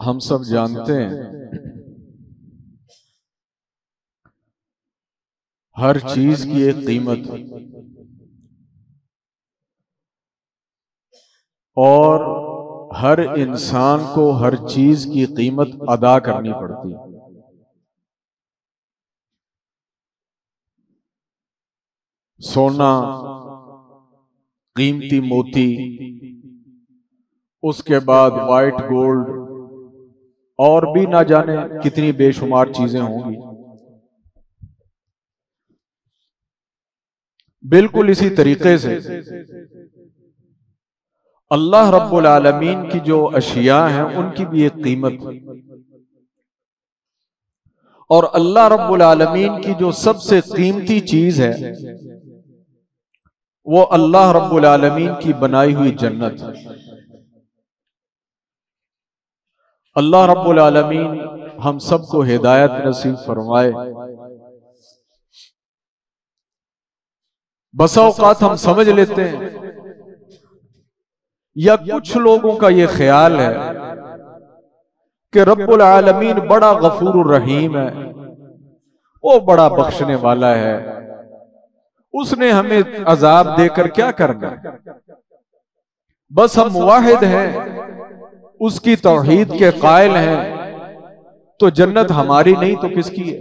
हम सब जानते हैं हर चीज की एक कीमत और हर इंसान को हर चीज की कीमत अदा करनी पड़ती है। सोना, कीमती मोती, उसके बाद वाइट गोल्ड और भी ना जाने कितनी बेशुमार चीजें होंगी। बिल्कुल इसी तरीके से अल्लाह रब्बुल आलमीन की जो अशिया हैं उनकी भी एक कीमत, और अल्लाह रब्बुल आलमीन की जो सबसे कीमती चीज है वो अल्लाह रब्बुल आलमीन की बनाई हुई जन्नत है। अल्लाह रब्बुल आलमीन हम सबको हिदायत नसीब फरमाए। बसा औकात हम समझ लेते हैं या कुछ लोगों का ये ख्याल है कि रब्बुल आलमीन बड़ा गफूर रहीम है, वो बड़ा बख्शने वाला है, उसने हमें अजाब देकर क्या करना, बस हम मुवाहिद हैं, उसकी तौहीद के कायल हैं, तो जन्नत हमारी नहीं तो किसकी है।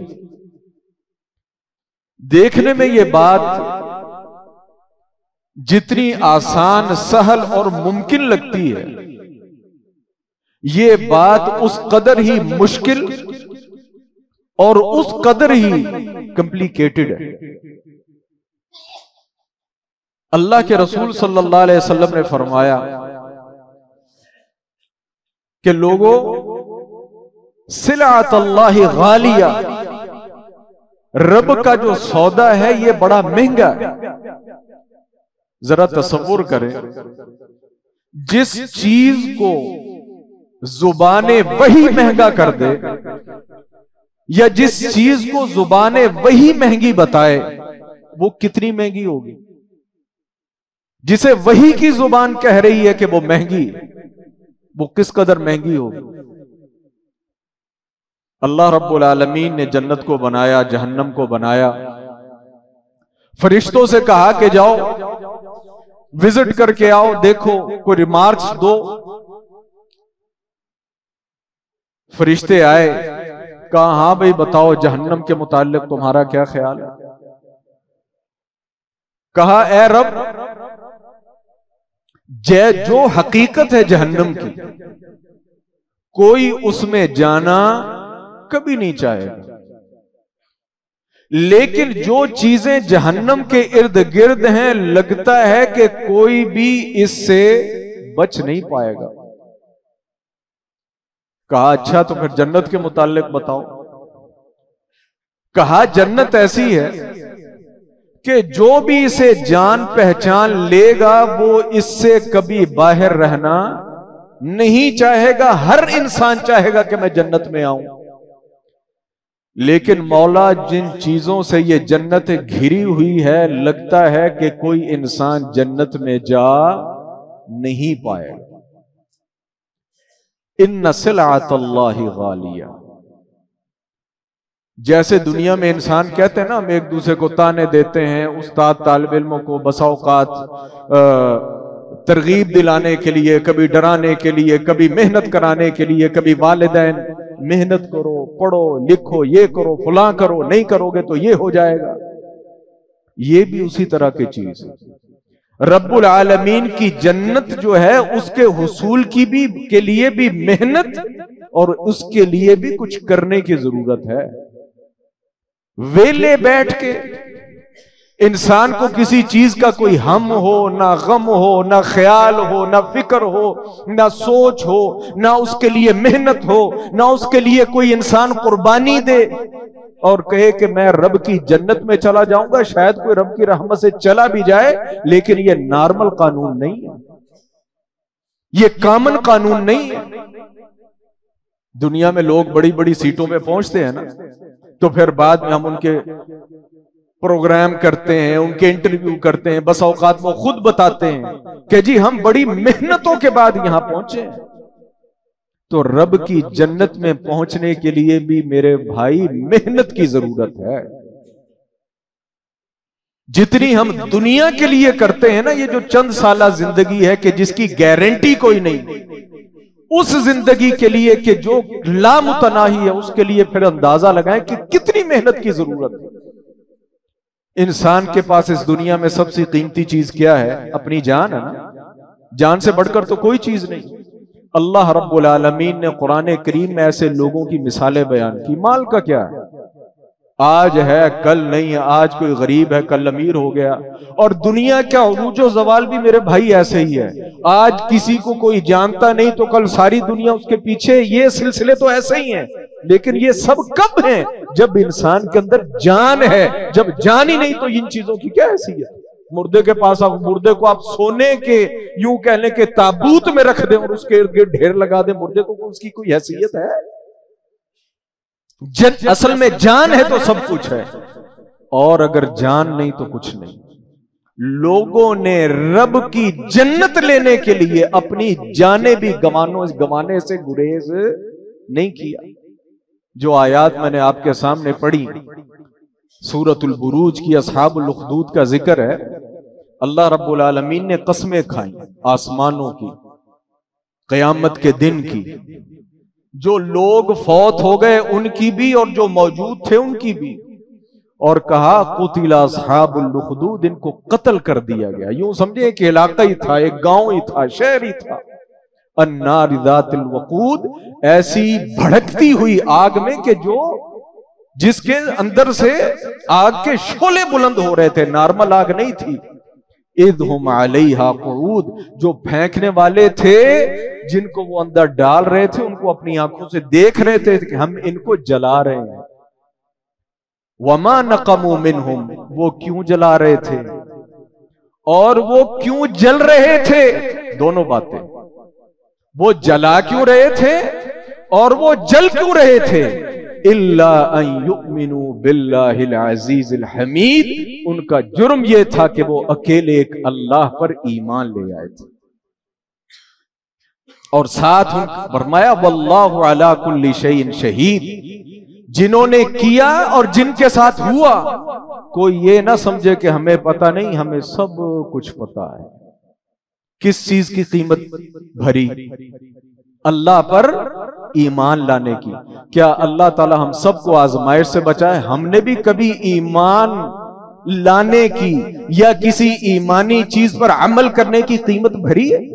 देखने में ये बात जितनी आसान, सहल और मुमकिन लगती है, ये बात उस कदर ही मुश्किल और उस कदर ही कॉम्प्लिकेटेड है। अल्लाह के रसूल सल्लल्लाहु अलैहि वसल्लम ने फरमाया कि लोगों, सिलातुल्लाहि गालिया, रब का जो सौदा है ये बड़ा महंगा है। जरा तसव्वुर करें, जिस चीज को जुबाने वही महंगा कर दे या जिस चीज को जुबाने वही महंगी बताए, वो कितनी महंगी होगी। जिसे वही की जुबान कह रही है कि वो महंगी, वो किस कदर महंगी होगी। अल्लाह रब्बुल आलमीन ने जन्नत को बनाया, जहन्नम को बनाया, फरिश्तों से कहा कि जाओ विजिट करके आओ, देखो कोई रिमार्क्स दो। फरिश्ते आए, कहा हाँ भाई बताओ जहन्नम के मुताल्लिक तुम्हारा क्या ख्याल है। कहा ए रब, जो हकीकत है जहन्नम की, कोई उसमें जाना कभी नहीं चाहेगा, लेकिन जो चीजें जहन्नम के इर्द गिर्द हैं, लगता है कि कोई भी इससे बच नहीं पाएगा। कहा अच्छा तो फिर जन्नत के मुताल्लिक बताओ। कहा जन्नत ऐसी है कि जो भी इसे जान पहचान लेगा वो इससे कभी बाहर रहना नहीं चाहेगा। हर इंसान चाहेगा कि मैं जन्नत में आऊं, लेकिन मौला जिन चीजों से ये जन्नत घिरी हुई है, लगता है कि कोई इंसान जन्नत में जा नहीं पाएगा। इन्ना सिलातुल्लाहि गालिया, जैसे दुनिया में इंसान कहते हैं ना, हम एक दूसरे को ताने देते हैं, उस्ताद तालिब इल्मों को बसा औकात तरगीब दिलाने के लिए, कभी डराने के लिए, कभी मेहनत कराने के लिए, कभी वालिदैन मेहनत करो, पढ़ो लिखो, ये करो फलां करो, नहीं करोगे तो ये हो जाएगा। ये भी उसी तरह की चीज है। रब्बुल आलमीन की जन्नत जो है उसके हुसूल की भी के लिए भी मेहनत और उसके लिए भी कुछ करने की जरूरत है। वेले बैठ के इंसान को किसी चीज का कोई हम हो, ना गम हो, ना ख्याल हो, ना फिक्र हो, ना सोच हो, ना उसके लिए मेहनत हो, ना उसके लिए कोई इंसान कुर्बानी दे और कहे कि मैं रब की जन्नत में चला जाऊंगा। शायद कोई रब की रहमत से चला भी जाए, लेकिन यह नॉर्मल कानून नहीं है, यह कॉमन कानून नहीं है। दुनिया में लोग बड़ी बड़ी सीटों पे पहुंचते हैं ना, तो फिर बाद में हम उनके प्रोग्राम करते हैं, उनके इंटरव्यू करते हैं, बस औकात वो खुद बताते हैं कि जी हम बड़ी मेहनतों के बाद यहां पहुंचे हैं। तो रब की जन्नत में पहुंचने के लिए भी मेरे भाई मेहनत की जरूरत है। जितनी हम दुनिया के लिए करते हैं ना, ये जो चंद साला जिंदगी है कि जिसकी गारंटी कोई नहीं, उस जिंदगी के लिए कि जो लामुतनाही है, उसके लिए फिर अंदाजा लगाएं कि कितनी मेहनत की जरूरत है। इंसान के पास इस दुनिया में सबसे कीमती चीज क्या है? अपनी जान है ना। जान से बढ़कर तो कोई चीज नहीं। अल्लाह रब्बुल आलमीन ने कुरान करीम में ऐसे लोगों की मिसालें बयान की। माल का क्या है? आज है कल नहीं है, आज कोई गरीब है कल अमीर हो गया। और दुनिया का उरूजो जवाल भी मेरे भाई ऐसे ही है। आज किसी को कोई जानता नहीं तो कल सारी दुनिया उसके पीछे। ये सिलसिले तो ऐसे ही हैं। लेकिन ये सब कब है? जब इंसान के अंदर जान है। जब जान ही नहीं तो इन चीजों की क्या हैसियत? मुर्दे के पास आप मुर्दे को आप सोने के यूं कहने के ताबूत में रख दें और उसके इर्द गिर्द ढेर लगा दें, मुर्दे को उसकी कोई हैसियत है? असल में जान है तो सब कुछ है, और अगर जान नहीं तो कुछ नहीं। लोगों ने रब की जन्नत लेने के लिए अपनी जानें भी गंवाने से गुरेज नहीं किया। जो आयात मैंने आपके सामने पढ़ी, सूरतुल बुरूज की अस्हाबुल उखदूद का जिक्र है। अल्लाह रब्बुल आलमीन ने कसमें खाई आसमानों की, क़यामत के दिन की, जो लोग फौत हो गए उनकी भी और जो मौजूद थे उनकी भी, और कहा कुतिला अस्हाबुल उखदूद, इनको कत्ल कर दिया गया। यूं समझे कि इलाका ही था, एक गांव ही था, शहर ही था। अन्नार ज़ातिल वक़ूद, ऐसी भड़कती हुई आग में कि जो जिसके अंदर से आग के शोले बुलंद हो रहे थे, नॉर्मल आग नहीं थी। इज़हुम अलैहा क़ुऊद, जो फेंकने वाले थे, जिनको वो अंदर डाल रहे थे, उनको अपनी आंखों से देख रहे थे कि हम इनको जला रहे हैं। वमा नक़मू मिनहुम, वो क्यों जला रहे थे और वो क्यों जल रहे थे? दोनों बातें। वो जला क्यों रहे थे और वो जल क्यों रहे थे? इल्ला अन युमिनु बिल्लाहिल अजीजिल हमीद, उनका जुर्म यह था कि वो अकेले एक अल्लाह पर ईमान ले आए थे। और साथ फरमाया वल्लाहु अला कुल्ली शैइन शहीद, जिन्होंने किया और जिनके साथ हुआ, कोई ये ना समझे कि हमें पता नहीं, हमें सब कुछ पता है। किस चीज की कीमत भरी? अल्लाह पर ईमान लाने की। क्या अल्लाह ताला हम सबको आजमाइश से बचाए? हमने भी कभी ईमान लाने की या किसी ईमानी चीज पर अमल करने की कीमत भरी है?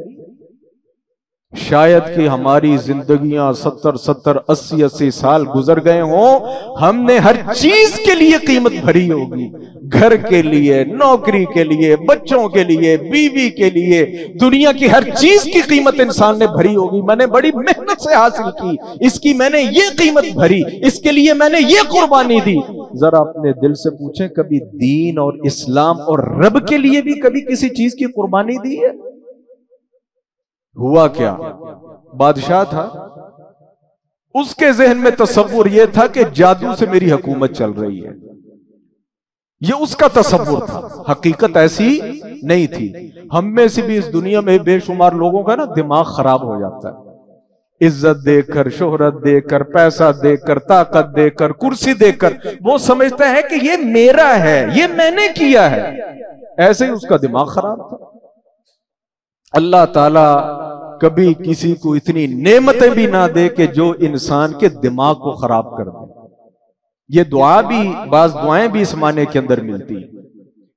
शायद कि हमारी जिंदगियां 70-70, 80-80 साल गुजर गए हों, हमने हर चीज के लिए कीमत भरी होगी। घर के लिए, नौकरी के लिए, बच्चों के लिए, बीवी के लिए, दुनिया की हर चीज की कीमत इंसान ने भरी होगी। मैंने बड़ी मेहनत से हासिल की, इसकी मैंने ये कीमत भरी, इसके लिए मैंने ये कुर्बानी दी। जरा अपने दिल से पूछें, कभी दीन और इस्लाम और रब के लिए भी कभी किसी चीज की कुर्बानी दी है? हुआ क्या? बादशाह था, उसके जहन में तसव्वुर यह था कि जादू से मेरी हुकूमत चल रही है। यह उसका तसव्वुर था, हकीकत ऐसी नहीं थी। हम में से भी इस दुनिया में बेशुमार लोगों का ना दिमाग खराब हो जाता है। इज्जत देकर, शोहरत देकर, पैसा देकर, ताकत देकर, कुर्सी देकर, वो समझता है कि ये मेरा है, ये मैंने किया है। ऐसे ही उसका दिमाग खराब था। अल्लाह ताला कभी किसी को इतनी नेमतें भी ना दे कि जो इंसान के दिमाग को खराब कर दे। ये दुआ भी, बाज दुआएं भी इस माने के अंदर मिलती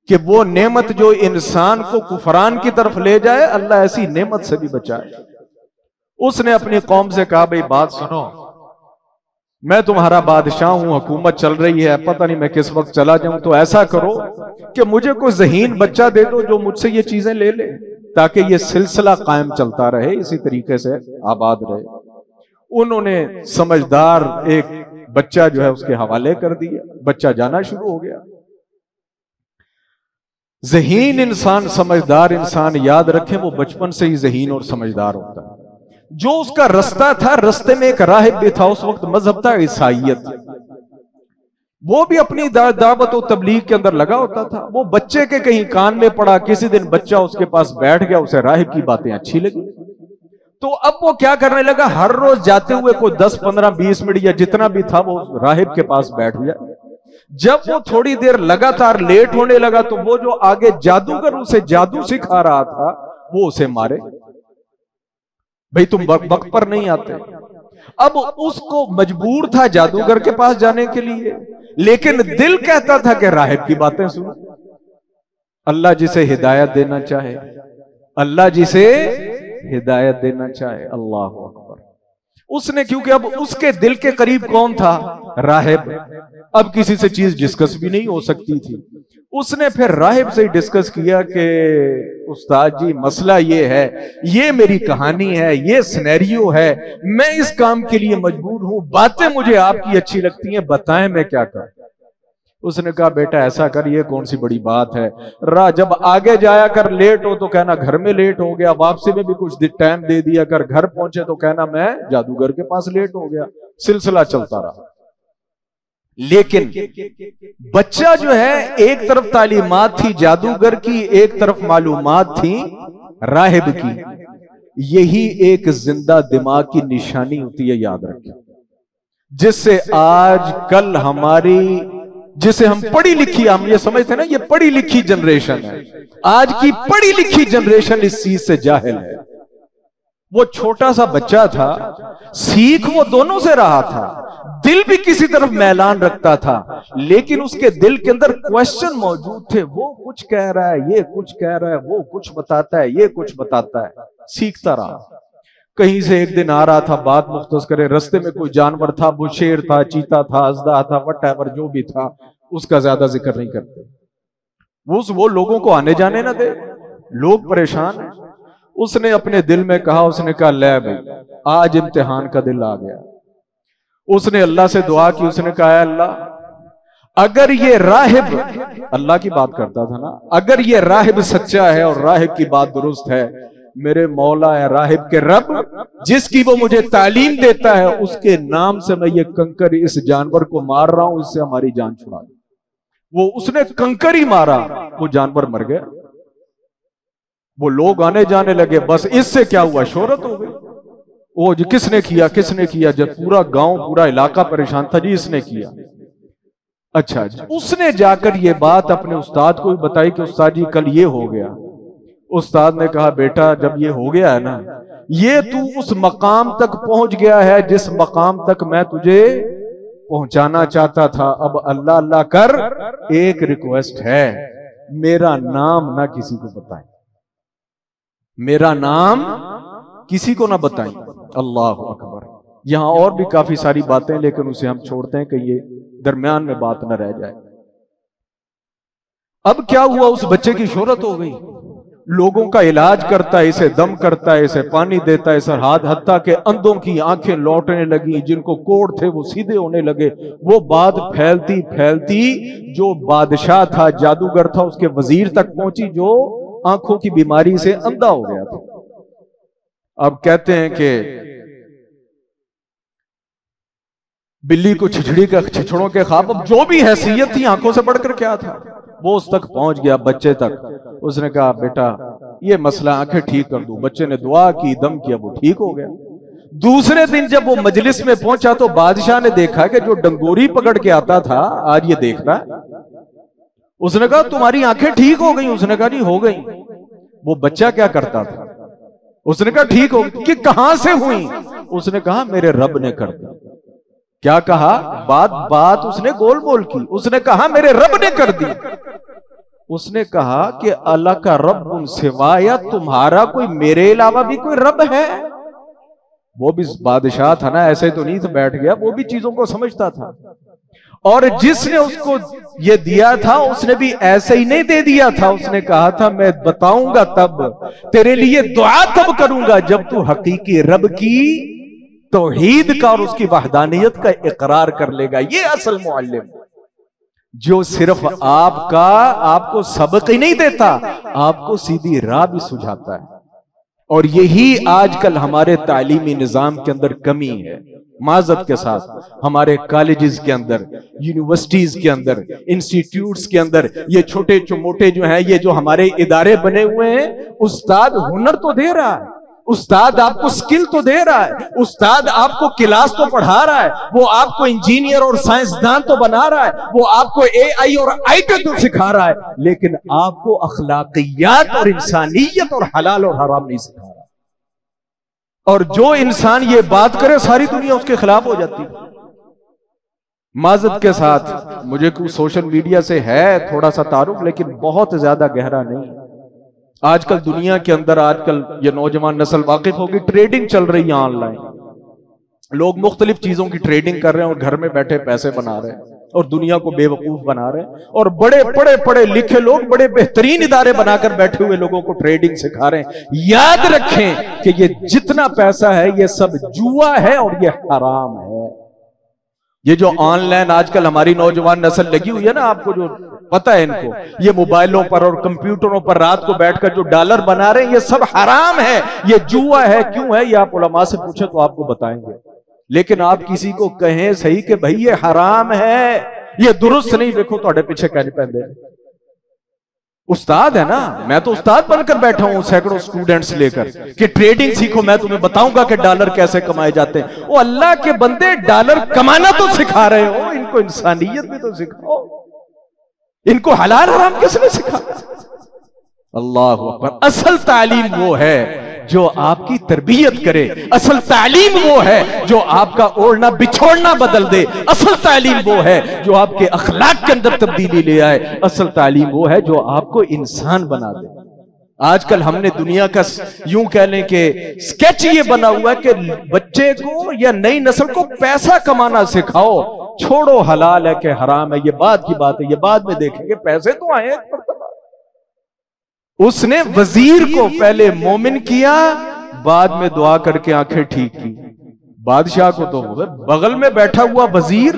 कि वो नेमत जो इंसान को कुफरान की तरफ ले जाए, अल्लाह ऐसी नेमत से भी बचाए। उसने अपनी कौम से कहा, भाई बात सुनो, मैं तुम्हारा बादशाह हूं, हुकूमत चल रही है, पता नहीं मैं किस वक्त चला जाऊं, तो ऐसा करो कि मुझे कोई ज़हीन बच्चा दे दो जो मुझसे ये चीजें ले ले, ताकि ये सिलसिला कायम चलता रहे, इसी तरीके से आबाद रहे। उन्होंने समझदार एक बच्चा जो है उसके हवाले कर दिया। बच्चा जाना शुरू हो गया। ज़हीन इंसान, समझदार इंसान, याद रखें वो बचपन से ही ज़हीन और समझदार होता है। जो उसका रास्ता था, रास्ते में एक राहिब भी था, उस वक्त मजहब था ईसाईयत। वो भी अपनी दावत और तबलीग के अंदर लगा होता था। वो बच्चे के कहीं कान में पड़ा, किसी दिन बच्चा उसके पास बैठ गया, उसे राहिब की बातें अच्छी लगी, तो अब वो क्या करने लगा, हर रोज जाते हुए कोई 10, 15, 20 मिनट या जितना भी था वो राहिब के पास बैठ गया। जब वो थोड़ी देर लगातार लेट होने लगा तो वो जो आगे जादूगर उसे जादू सिखा रहा था वो उसे मारे, भाई तुम वक्त पर नहीं आते। अब उसको मजबूर था जादूगर के पास जाने के लिए, लेकिन दिल कहता था कि राहिब की बातें सुनो। अल्लाह जिसे हिदायत देना चाहे, अल्लाह जिसे हिदायत देना चाहे, अल्लाह अकबर। उसने, क्योंकि अब उसके दिल के करीब कौन था, राहिब। अब किसी से चीज डिस्कस भी नहीं हो सकती थी। उसने फिर राहिब से डिस्कस किया कि उस्ताद जी मसला ये है, ये मेरी कहानी है, ये सिनेरियो है, मैं इस काम के लिए मजबूर हूं, बातें मुझे आपकी अच्छी लगती हैं, बताएं मैं क्या करूं। उसने कहा बेटा ऐसा कर, ये कौन सी बड़ी बात है, जब आगे जाया कर लेट हो तो कहना घर में लेट हो गया, वापसी में भी कुछ टाइम दे दिया कर, घर पहुंचे तो कहना मैं जादूगर के पास लेट हो गया। सिलसिला चलता रहा। लेकिन बच्चा जो है, एक तरफ तालीमात थी जादूगर की, एक तरफ मालूमात थी राहिब की। यही एक जिंदा दिमाग की निशानी होती है, याद रखें, जिससे आज कल हमारी, जिसे हम पढ़ी लिखी, हम ये समझते हैं ना ये पढ़ी लिखी जनरेशन है, आज की पढ़ी लिखी जनरेशन इस चीज से जाहिल है। वो छोटा सा बच्चा था, सीख वो दोनों से रहा था, दिल भी किसी तरफ मैलान रखता था, लेकिन उसके दिल के अंदर क्वेश्चन मौजूद थे। वो कुछ कह रहा है, ये कुछ कह रहा है, वो कुछ बताता है, ये कुछ बताता है, सीखता रहा। कहीं से एक दिन आ रहा था, बात मुख्तस करे, रास्ते में कोई जानवर था, वो शेर था, चीता था, अजदा था, वटएवर जो भी था, उसका ज्यादा जिक्र नहीं करते। वो लोगों को आने जाने ना दे, लोग परेशान हैं। उसने अपने दिल में कहा, उसने कहा ले भाई आज इम्तिहान का दिन आ गया। उसने अल्लाह से दुआ की, उसने कहा अल्लाह अगर ये राहिब, अल्लाह की बात करता था ना, अगर ये राहिब सच्चा है और राहिब की बात दुरुस्त है, मेरे मौला है राहिब के रब, जिसकी वो मुझे तालीम देता है, उसके नाम से मैं ये कंकर इस जानवर को मार रहा हूं, इससे हमारी जान छुड़ा दे। वो उसने कंकर ही मारा, वो जानवर मर गया। वो लोग आने जाने लगे, बस इससे क्या हुआ, शोहरत हो गई। वो जी किसने किया, किसने किया, जब पूरा गांव पूरा इलाका परेशान था जी, इसने किया। अच्छा, उसने जाकर ये बात अपने उस्ताद को भी बताई कि उस्ताद जी कल ये हो गया। उस्ताद ने कहा बेटा जब ये हो गया है ना, ये तू उस मकाम तक पहुंच गया है जिस मकाम तक मैं तुझे पहुंचाना चाहता था। अब अल्लाह अल्लाह कर, एक रिक्वेस्ट है, मेरा नाम ना किसी को बताएं, मेरा नाम किसी को ना बताएं। अल्लाह अकबर। यहां और भी काफी सारी बातें, लेकिन उसे हम छोड़ते हैं कि ये दरमियान में बात न रह जाए। अब क्या हुआ, उस बच्चे की शोहरत हो गई, लोगों का इलाज करता है, इसे दम करता है, इसे पानी देता है, सरहाद, हत्ता के अंधों की आंखें लौटने लगी, जिनको कोड़ थे वो सीधे होने लगे। वो बात फैलती फैलती जो बादशाह था, जादूगर था, उसके वजीर तक पहुंची, जो आंखों की बीमारी से अंधा हो गया था। अब कहते हैं कि बिल्ली को छिछड़ी का, छिछड़ों के ख्वाब, अब जो भी हैसियत थी आंखों से बढ़कर क्या था, वो उस तक पहुंच गया, बच्चे तक। उसने कहा बेटा ये मसला, आंखें ठीक कर दूं। बच्चे ने दुआ की, दम किया, वो ठीक हो गया। दूसरे दिन जब वो मजलिस में पहुंचा तो बादशाह ने देखा कि जो डंगोरी पकड़ के आता था आज ये देख रहा है। उसने कहा तुम्हारी आंखें ठीक हो गई? उसने कहा नहीं हो गई। वो बच्चा क्या करता था? उसने कहा ठीक हो कि कहां से हुई? उसने कहा मेरे रब ने कर दी। क्या कहा? बात उसने गोल बोल की। उसने कहा मेरे रब ने कर दी। उसने कहा कि अल्लाह का रब उन सिवाया तुम्हारा कोई मेरे अलावा भी कोई रब है? वो भी बादशाह था ना, ऐसे तो नहीं था बैठ गया, वो भी चीजों को समझता था। और जिसने उसको ये दिया था उसने भी ऐसे ही नहीं दे दिया था। उसने कहा था मैं बताऊंगा तब, तेरे लिए दुआ तब करूंगा जब तू हकीकी रब की तौहीद का और उसकी वहदानियत का इकरार कर लेगा। ये असल मुअल्लिम, जो सिर्फ आपको सबक ही नहीं देता, आपको सीधी राह भी सुझाता है। और यही आजकल हमारे तालीमी निजाम के अंदर कमी है। माजत के साथ हमारे कॉलेजेस के अंदर, यूनिवर्सिटीज के अंदर, इंस्टीट्यूट्स के अंदर ये छोटे मोटे जो हैं, ये जो हमारे इदारे बने हुए हैं, उस्ताद हुनर तो दे रहा है उस्ताद आपको स्किल तो दे रहा है, उस्ताद आपको क्लास तो पढ़ा रहा है, वो आपको इंजीनियर और साइंसदान तो बना रहा है, वो आपको एआई और आईटी तो सिखा रहा है, लेकिन आपको अखलाकियात और इंसानियत और हलाल और हराम नहीं सिखा रहा। और जो इंसान ये बात करे सारी दुनिया उसके खिलाफ हो जाती है। माजत के साथ, मुझे कुछ सोशल मीडिया से है थोड़ा सा तारुफ, लेकिन बहुत ज्यादा गहरा नहीं। आजकल दुनिया के अंदर आजकल ये नौजवान नस्ल वाकिफ होगी, ट्रेडिंग चल रही है ऑनलाइन। लोग मुख्तलिफ चीजों की ट्रेडिंग कर रहे हैं और घर में बैठे पैसे बना रहे हैं और दुनिया को बेवकूफ बना रहे हैं। और बड़े बड़े पढ़े लिखे लोग बड़े बेहतरीन इदारे बनाकर बैठे हुए लोगों को ट्रेडिंग सिखा रहे हैं। याद रखें कि ये जितना पैसा है ये सब जुआ है और ये हराम है। ये जो ऑनलाइन आजकल हमारी नौजवान नस्ल लगी हुई है ना, आपको जो पता है इनको, ये मोबाइलों पर और कंप्यूटरों पर रात को बैठकर जो डॉलर बना रहे हैं, ये सब हराम है, ये जुआ है। क्यों है ये आप उलमा से पूछे तो आपको बताएंगे। लेकिन आप किसी को कहें सही कि भाई ये हराम है, ये दुरुस्त नहीं, देखो ਤੁਹਾਡੇ पीछे कहने पैंदे। उस्ताद है ना, मैं तो उस्ताद बनकर बैठा हूं सैकड़ों स्टूडेंट्स लेकर कि ट्रेडिंग सीखो, मैं तुम्हें बताऊंगा कि डॉलर कैसे कमाए जाते हैं। वो अल्लाह के बंदे डॉलर कमाना तो सिखा रहे हो, इनको इंसानियत भी तो सिखाओ, इनको हलाल हराम किसने सिखा? अल्लाह अकबर। असल तालीम वो है जो आपकी तरबियत करे, असल तालीम वो है जो आपका ओढ़ना बिछोड़ना बदल दे, असल तालीम वो है जो आपके अखलाक के अंदर तब्दीली ले आए, असल तालीम वो है जो आपको इंसान बना दे। आजकल हमने दुनिया का यूं कहने के स्केच ये बना हुआ है कि बच्चे को या नई नस्ल को पैसा कमाना सिखाओ, छोड़ो हलाल है कि हराम है, ये बाद की बात है, ये बाद में देखेंगे, पैसे तो आए। उसने वजीर को पहले मोमिन किया, बाद में दुआ करके आंखें ठीक की। बादशाह को तो बगल में बैठा हुआ वजीर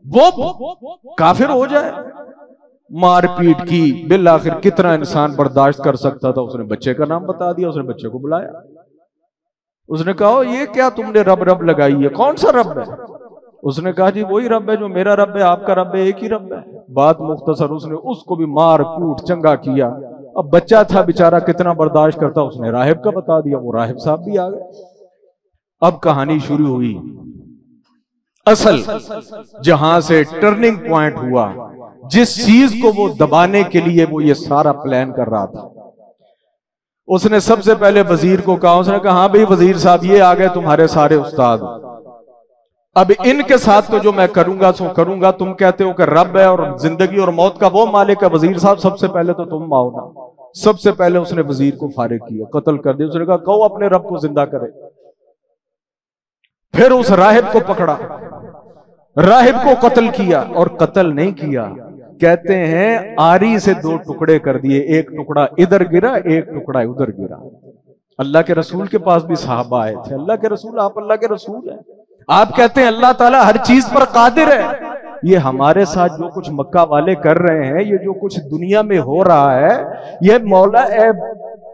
वो काफिर हो जाए, मारपीट की, बिल आखिर कितना इंसान बर्दाश्त कर सकता था। उसने बच्चे का नाम बता दिया, उसने बच्चे को बुलाया, उसने कहा ये क्या तुमने रब रब लगाई है, कौन सा रब है? उसने कहा जी वही रब है जो मेरा रब है, आपका रब है, एक ही रब है। बात मुख्तसर, उसने उसको भी मार कूट चंगा किया। अब बच्चा था बेचारा, कितना बर्दाश्त करता, उसने राहिब का बता दिया, वो राहिब साहब भी आ गए। अब कहानी शुरू हुई, असल जहां से टर्निंग पॉइंट हुआ, जिस चीज को वो दबाने के लिए वो ये सारा प्लान कर रहा था। उसने सबसे पहले वजीर को कहा, उसने कहा हाँ भाई वजीर साहब ये आ गए तुम्हारे सारे उस्ताद, अब इनके साथ तो जो मैं करूंगा सो करूंगा। तुम कहते हो कि रब है और जिंदगी और मौत का वो मालिक है, वजीर साहब सबसे पहले तो तुम आओ ना। सबसे पहले उसने वजीर को फारिग किया, कत्ल कर दिया। उसने कहा कहो अपने रब को जिंदा करे। फिर उस राहिब को पकड़ा, राहिब को कत्ल किया, और कत्ल नहीं किया, कहते हैं आरी से दो टुकड़े कर दिए, एक टुकड़ा इधर गिरा, एक टुकड़ा उधर गिरा। अल्लाह के रसूल के पास भी सहाबा आए थे, अल्लाह के रसूल, आप अल्लाह के रसूल हैं, आप कहते हैं अल्लाह ताला हर चीज पर कादिर है, ये हमारे साथ जो कुछ मक्का वाले कर रहे हैं, ये जो कुछ दुनिया में हो रहा है, ये मौला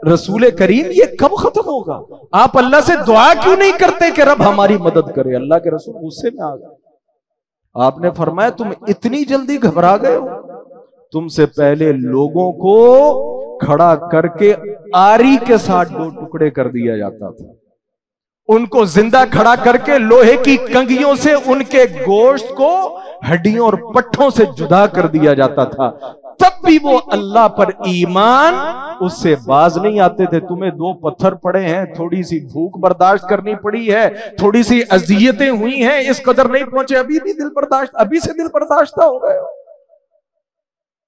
रसूल करीम ये कब खत्म होगा? आप अल्लाह से दुआ क्यों नहीं करते कि रब हमारी मदद करे? अल्लाह के रसूल गुस्से में आ गए। आपने फरमाया तुम इतनी जल्दी घबरा गए हो, तुमसे पहले लोगों को खड़ा करके आरी के साथ दो टुकड़े कर दिया जाता था, उनको जिंदा खड़ा करके लोहे की कंगियों से उनके गोश्त को हड्डियों और पट्ठों से जुदा कर दिया जाता था, तब भी वो अल्लाह पर ईमान उससे बाज नहीं आते थे। तुम्हें दो पत्थर पड़े हैं, थोड़ी सी भूख बर्दाश्त करनी पड़ी है, थोड़ी सी अजियतें हुई हैं, इस कदर नहीं पहुंचे, अभी भी दिल बर्दाश्त, अभी से दिल बर्दाश्त हो गए,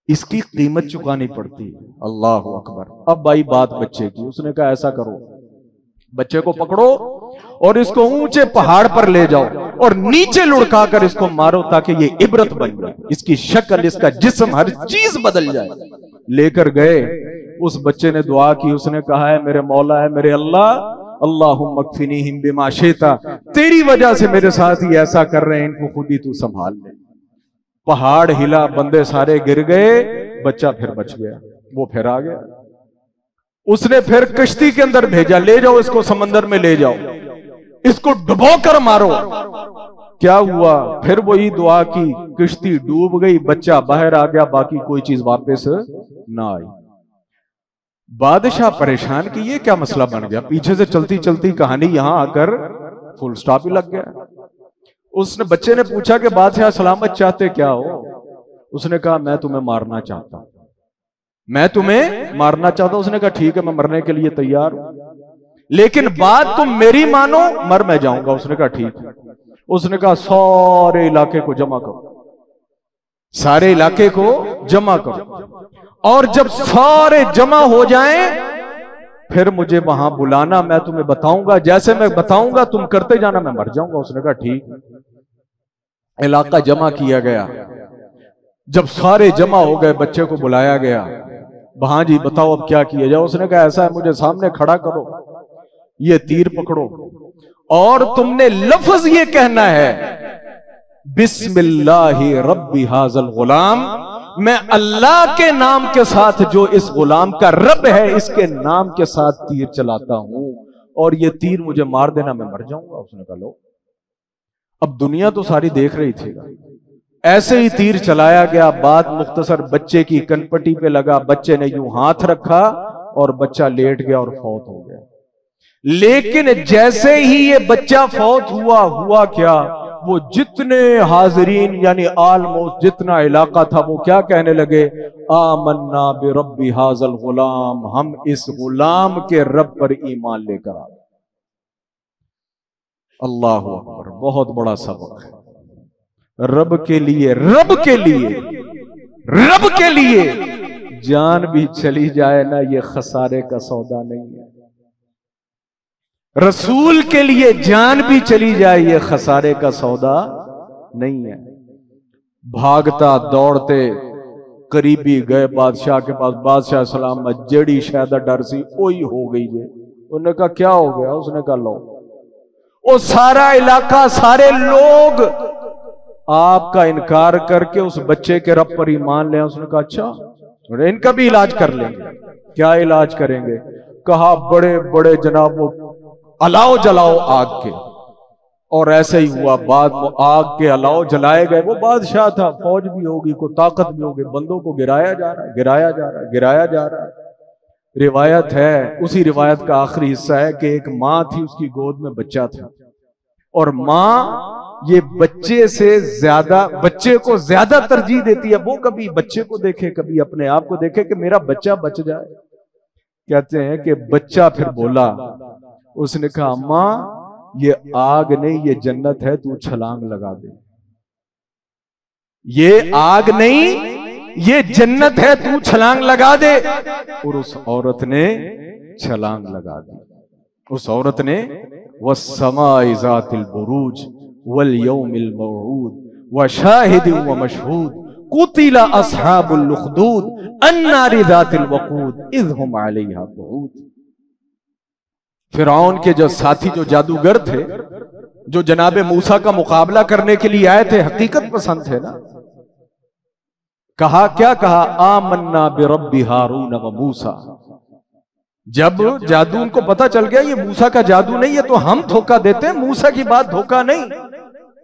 इसकी कीमत चुकानी पड़ती है। अल्लाह अकबर। अब भाई बात बच्चे की, उसने कहा ऐसा करो, बच्चे को पकड़ो और इसको ऊंचे पहाड़ पर ले जाओ और नीचे लुढ़का कर इसको मारो ताकि ये इबरत बन जाए, इसकी शक्ल, इसका जिस्म, हर चीज बदल जाए। लेकर गए, उस बच्चे ने दुआ की, उसने कहा है मेरे मौला है मेरे अल्लाह, अल्लाहुम्मा कफिनीहिम बिमा शिता, तेरी वजह से मेरे साथ ही ऐसा कर रहे हैं, इनको खुद ही तू संभाल ले। पहाड़ हिला, बंदे सारे गिर गए, बच्चा फिर बच गया, वो फिर आ गया। उसने फिर कश्ती के अंदर भेजा, ले जाओ इसको समंदर में ले जाओ, इसको डुबो कर मारो। क्या हुआ? फिर वही दुआ की, किश्ती डूब गई, बच्चा बाहर आ गया, बाकी कोई चीज वापस ना आई। बादशाह परेशान कि ये क्या मसला बन गया, पीछे से चलती चलती कहानी यहां आकर फुल स्टॉप ही लग गया। उसने बच्चे ने पूछा कि बादशाह सलामत चाहते क्या हो? उसने कहा मैं तुम्हें मारना चाहता हूं, मैं तुम्हें मारना चाहता हूं। उसने कहा ठीक है, मैं मरने के लिए तैयार हूं, लेकिन बात तुम मेरी मानो, मर मैं जाऊंगा। उसने कहा ठीक है। उसने कहा सारे इलाके को जमा करो, सारे इलाके को जमा करो, और जब सारे जमा हो जाएं फिर मुझे वहां बुलाना, मैं तुम्हें बताऊंगा, जैसे मैं बताऊंगा तुम करते जाना, मैं मर जाऊंगा। उसने कहा ठीक। इलाका जमा किया गया। जब सारे जमा हो गए, बच्चे को बुलाया गया, वहां जी बताओ अब क्या किया जाए? उसने कहा ऐसा है, मुझे सामने खड़ा करो, ये तीर पकड़ो और तुमने लफ्ज ये कहना है बिस्मिल्लाहि रब्बी हाज़ल गुलाम, मैं अल्लाह के नाम के साथ जो इस गुलाम का रब है इसके नाम के साथ तीर चलाता हूं, और ये तीर मुझे मार देना, मैं मर जाऊंगा। उसने कहा लो, अब दुनिया तो सारी देख रही थी। ऐसे ही तीर चलाया गया। बात मुख्तसर, बच्चे की कनपट्टी पे लगा, बच्चे ने यूं हाथ रखा और बच्चा लेट गया और फौत हो गया। लेकिन जैसे ही ये बच्चा फौत हुआ, हुआ क्या, वो जितने हाजिरीन यानी ऑलमोस्ट जितना इलाका था वो क्या कहने लगे, आमन्ना बिरब्बि हाज़ल गुलाम, हम इस गुलाम के रब पर ईमान लेकर आ गए। अल्लाह अकबर, बहुत बड़ा सबक है। रब के लिए, रब के लिए, रब के लिए जान भी चली जाए ना, ये खसारे का सौदा नहीं है। रसूल के लिए जान भी चली जाए, ये खसारे का सौदा नहीं है। भागता दौड़ते करीबी गए बादशाह के पास। बादशाह सलाम जड़ी शायद डर सी ओई हो गई है। उन्होंने कहा क्या हो गया? उसने कहा लो, वो सारा इलाका, सारे लोग आपका इनकार करके उस बच्चे के रब पर ईमान ले। उसने कहा अच्छा, इनका भी इलाज कर लेंगे। क्या इलाज करेंगे? कहा बड़े बड़े जनाब वो अलाव जलाओ आग के, और ऐसे ही हुआ। बाद में आग के अलाव जलाए गए। वो बादशाह था, फौज भी होगी, कोई ताकत भी होगी, बंदों को गिराया जा रहा है, गिराया जा रहा है, गिराया जा रहा है। रिवायत है, उसी रिवायत का आखिरी हिस्सा है कि एक माँ थी, उसकी गोद में बच्चा था, और माँ ये बच्चे से ज्यादा, बच्चे को ज्यादा तरजीह देती है। वो कभी बच्चे को देखे, कभी अपने आप को देखे कि मेरा बच्चा बच जाए। कहते हैं कि बच्चा फिर बोला, उसने कहा अम्मा ये आग नहीं, ये जन्नत है, तू छलांग लगा दे। ये आग नहीं, ये जन्नत है, तू छलांग लगा दे। और उस औरत ने छलांग लगा दी। उस औरत ने वस्समाइ ज़ातिल बुरूज वल यौमिल मौऊद व शाहिदिन व मशहूद कुतिला अस्हाबुल उखदूद अन्नारि ज़ातिल वक़ूद इज़ हुम अलैहा क़ुऊद। फिरौन के जो साथी, जो जादूगर थे, जो जनाबे मूसा का मुकाबला करने के लिए आए थे, हकीकत पसंद थे ना, कहा क्या कहा, आमन्ना बिरब्बि हारून व मूसा। जब जादू उनको पता चल गया ये मूसा का जादू नहीं है, तो हम धोखा देते हैं, मूसा की बात धोखा नहीं।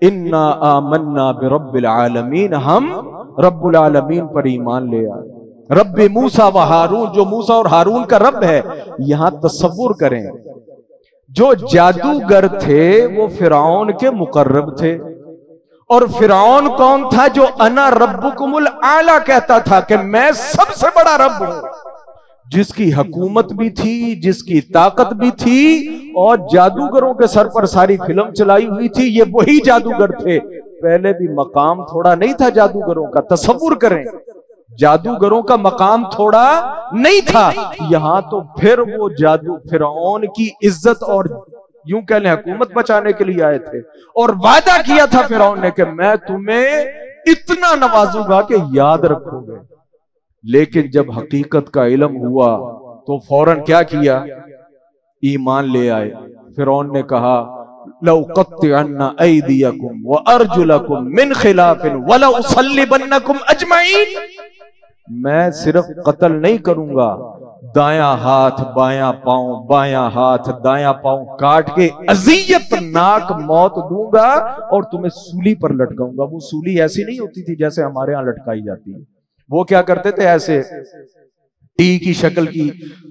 इन्ना आमन्ना बिरब्बिल आलमीन, हम रब्बुल आलमीन पर ईमान ले आए। रब्बे मूसा व हारून, जो मूसा और हारून का रब है। यहां तसव्वुर करें, जो जादूगर थे वो फिरौन के मुकर्रब थे। और फिरौन कौन था? जो अना रब्बुकुमुल आला कहता था कि मैं सबसे बड़ा रब हूं, जिसकी हुकूमत भी थी, जिसकी ताकत भी थी, और जादूगरों के सर पर सारी फिल्म चलाई हुई थी। ये वही जादूगर थे। पहले भी मकाम थोड़ा नहीं था जादूगरों का। तसव्वुर करें, जादूगरों का मकाम थोड़ा नहीं था। यहां तो फिर वो जादू फिरौन की इज्जत और यूं कह लें हुकूमत बचाने के लिए आए थे, और वादा किया था फिरौन ने कि मैं तुम्हें इतना नवाजूंगा कि याद रखोगे। लेकिन जब हकीकत का इल्म हुआ तो फौरन क्या किया? ईमान ले आए। फिरौन ने कहा लउक़त्तिअन्ना ऐदियकुम व अर्जुलकुम मिन खिलाफिन व लउसल्लिबन्नकुम अजमईन। मैं सिर्फ कत्ल नहीं करूंगा, दायां हाथ बायां पांव, बायां हाथ दायां पांव काट के अज़ियतनाक मौत दूंगा और तुम्हें सूली पर लटकाऊंगा। वो सूली ऐसी नहीं होती थी जैसे हमारे यहां लटकाई जाती है। वो क्या करते थे? ऐसे टी की शक्ल की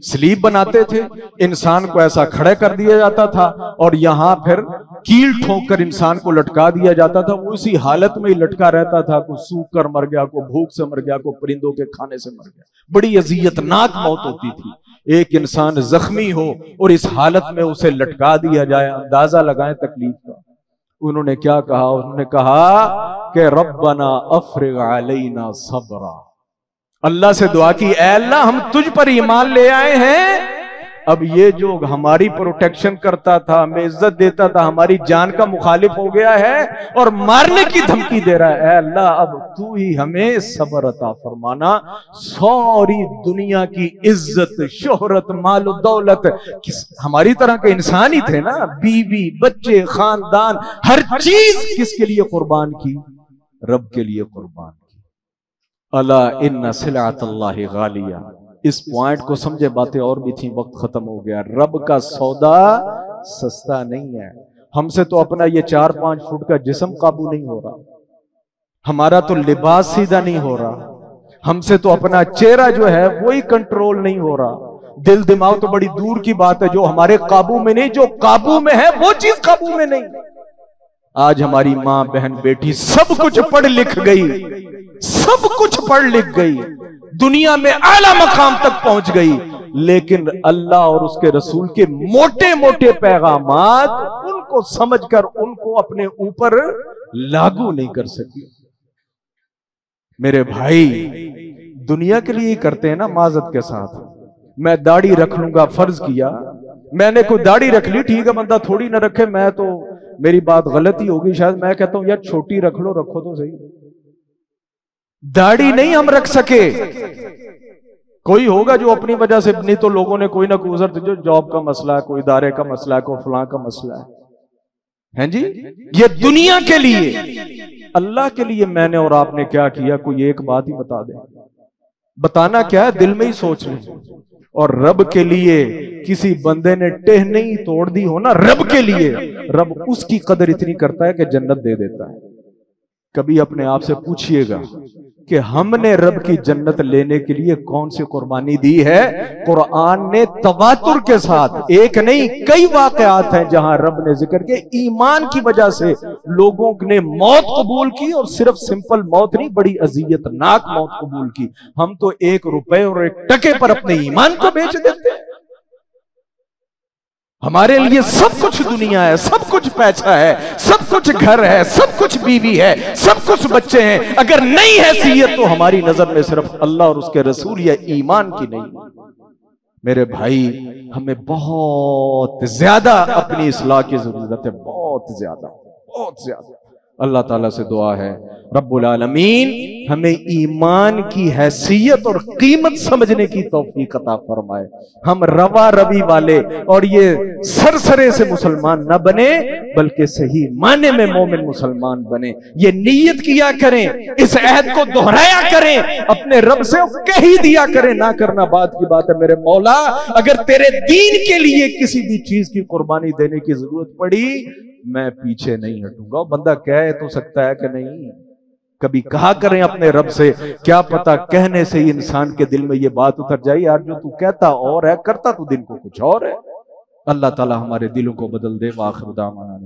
स्लीप बनाते थे, इंसान को ऐसा खड़े कर दिया जाता था और यहां फिर कील ठोक कर इंसान को लटका दिया जाता था। वो उसी हालत में ही लटका रहता था, को सूख कर मर गया, को भूख से मर गया, को परिंदों के खाने से मर गया। बड़ी अजियतनाक मौत होती थी। एक इंसान जख्मी हो और इस हालत में उसे लटका दिया जाए, अंदाजा लगाएं तकलीफ का। उन्होंने क्या कहा? उन्होंने कहा कि रब्बना अफ्रिग अलैना सब्रा। अल्लाह से दुआ की, ऐ अल्लाह हम तुझ पर ईमान ले आए हैं, अब ये जो हमारी प्रोटेक्शन करता था, हमें इज्जत देता था, हमारी जान का मुखालिफ हो गया है और मारने की धमकी दे रहा है। ऐ अल्लाह अब तू ही हमें सब्र अता फरमाना। सारी दुनिया की इज्जत, शोहरत, माल दौलत, हमारी तरह के इंसान ही थे ना, बीवी, बच्चे, खानदान, हर चीज किसके लिए कुर्बान की? रब के लिए कुर्बान की। अला इन्ना सिलातल्लाहि गालिया। इस पॉइंट को समझे, बातें और भी थी, वक्त खत्म हो गया। रब का सौदा सस्ता नहीं है। हमसे तो अपना ये 4-5 फुट का जिस्म काबू नहीं हो रहा, हमारा तो लिबास सीधा नहीं हो रहा, हमसे तो अपना चेहरा जो है वही कंट्रोल नहीं हो रहा। दिल दिमाग तो बड़ी दूर की बात है, जो हमारे काबू में नहीं, जो काबू में है वो चीज काबू में नहीं। आज हमारी मां, बहन, बेटी सब कुछ पढ़ लिख गई, सब कुछ पढ़ लिख गई, दुनिया में आला मकाम तक पहुंच गई, लेकिन अल्लाह और उसके रसूल के मोटे मोटे पैगामात उनको समझकर उनको अपने ऊपर लागू नहीं कर सकी। मेरे भाई, दुनिया के लिए ही करते हैं ना, माजत के साथ। मैं दाढ़ी रख लूंगा, फर्ज किया, मैंने कोई दाढ़ी रख ली, ठीक है, बंदा थोड़ी ना रखे, मैं तो, मेरी बात गलती होगी शायद, मैं कहता हूं यार छोटी रख लो, रखो तो सही। दाढ़ी नहीं हम रख सके, कोई होगा जो अपनी वजह से, नहीं तो लोगों ने कोई ना कोई उजर, जो जॉब का मसला है, कोई इदारे का मसला है, कोई फलां का मसला है जी। ये दुनिया के लिए, अल्लाह के लिए मैंने और आपने क्या किया? कोई एक बात ही बता दे। बताना क्या है, दिल में ही सोच लें। और रब के लिए किसी बंदे ने टेह नहीं तोड़ दी हो ना, रब के लिए, रब उसकी कदर इतनी करता है कि जन्नत दे देता है। कभी अपने आप से पूछिएगा कि हमने रब की जन्नत लेने के लिए कौन सी कुर्बानी दी है? कुरान ने तवातुर के साथ, एक नहीं कई वाकयात हैं जहां रब ने जिक्र के ईमान की वजह से लोगों ने मौत कबूल की, और सिर्फ सिंपल मौत नहीं, बड़ी अजियतनाक मौत कबूल की। हम तो 1 रुपए और 1 टके पर अपने ईमान को बेच देते हैं। हमारे लिए सब कुछ दुनिया है, सब कुछ पैसा है, सब कुछ घर है, सब कुछ बीवी है, सब कुछ बच्चे हैं। अगर नहीं हैसियत तो हमारी नजर में सिर्फ अल्लाह और उसके रसूल या ईमान की नहीं। मेरे भाई, हमें बहुत ज्यादा अपनी इस्लाह की जरूरत है, बहुत ज्यादा, बहुत ज्यादा। अल्लाह ताला से दुआ है रब्बुल आलमीन हमें ईमान की हैसियत और कीमत समझने की तौफीक अता फरमाए। हम रवा रवी वाले और ये सरसरे से मुसलमान न बने, बल्कि सही माने में मोमिन मुसलमान बने। ये नीयत किया करें, इस अहद को दोहराया करें, अपने रब से कह ही दिया करें। ना करना बात की बात है, मेरे मौला अगर तेरे दीन के लिए किसी भी चीज की कुर्बानी देने की जरूरत पड़ी, मैं पीछे नहीं हटूंगा। बंदा कह तो सकता है कि नहीं, कभी कहा करें अपने रब से, क्या पता कहने से ही इंसान के दिल में ये बात उतर जाए, यार जो तू कहता और है, करता तू दिन को कुछ और है। अल्लाह ताला हमारे दिलों को बदल दे। वाखिर दामाना।